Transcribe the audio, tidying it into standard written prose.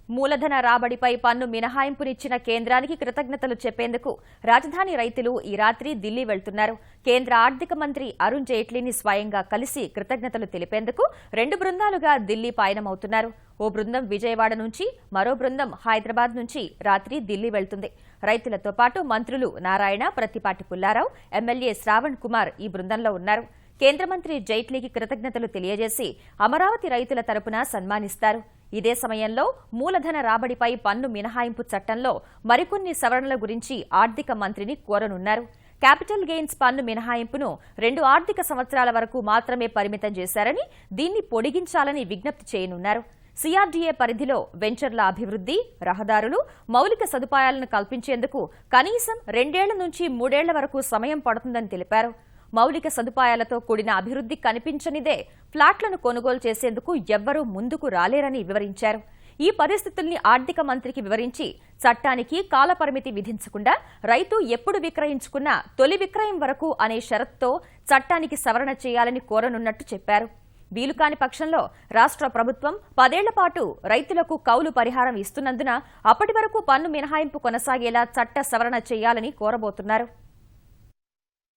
మూలధన రాబడిపై పన్ను మినహాయింపునిచ్చిన కేంద్రానికి కృతజ్ఞతలు చెప్పేందుకు రాజధాని రైతులు ఈ రాత్రి ఢిల్లీ వెళ్తున్నారు. కేంద్ర ఆర్థిక మంత్రి అరుణ్ జైట్లీని స్వయంగా కలిసి కృతజ్ఞతలు తెలిపేందుకు 2 బృందాలుగా ఢిల్లీ పయనమవుతున్నారు. ఓ బృందం విజయవాడ నుంచి, మరో బృందం హైదరాబాద్ నుంచి రాత్రి ఢిల్లీ వెళ్తుంది. రైతులతో పాటు మంత్రులు నారాయణ, ప్రత్తిపాటి పుల్లారావు, ఎమ్మెల్యే శ్రావణ్ కుమార్ ఈ బృందంలో ఉన్నారు. కేంద్ర మంత్రి జైట్లీకి కృతజ్ఞతలు తెలియజేసి అమరావతి రైతుల తరపున సన్మానిస్తారు. ఇదే సమయంలో మూలధన రాబడిపై పన్ను మినహాయింపు చట్టంలో మరికొన్ని సవరణల గురించి ఆర్థిక మంత్రిని కోరనున్నారు. క్యాపిటల్ గెయిన్స్ పన్ను మినహాయింపును 2 ఆర్థిక సంవత్సరాల వరకు మాత్రమే పరిమితం చేశారని, దీన్ని పొడిగించాలని విజ్ఞప్తి చేయనున్నారు. సిఆర్డీఏ పరిధిలో వెంచర్ల అభివృద్ధి, రహదారులు, మౌలిక సదుపాయాలను కల్పించేందుకు కనీసం 2 ఏళ్ల నుంచి 3 ఏళ్ల వరకు సమయం పడుతుందని తెలిపారు. మౌలిక సదుపాయాలతో కూడిన అభివృద్ధి కనిపించనిదే ఫ్లాట్లను కొనుగోలు చేసేందుకు ఎవ్వరూ ముందుకు రాలేరని వివరించారు. ఈ పరిస్థితుల్ని ఆర్థిక మంత్రికి వివరించి చట్టానికి కాలపరిమితి విధించకుండా రైతు ఎప్పుడు విక్రయించుకున్నా తొలి విక్రయం వరకు అనే షరతుతో చట్టానికి సవరణ చేయాలని కోరనున్నట్టు చెప్పారు. వీలుకాని పక్షంలో రాష్ట్ర ప్రభుత్వం 10 ఏళ్ల పాటు రైతులకు కౌలు పరిహారం ఇస్తున్నందున అప్పటి వరకు పన్ను మినహాయింపు కొనసాగేలా చట్ట సవరణ చేయాలని కోరబోతున్నారు.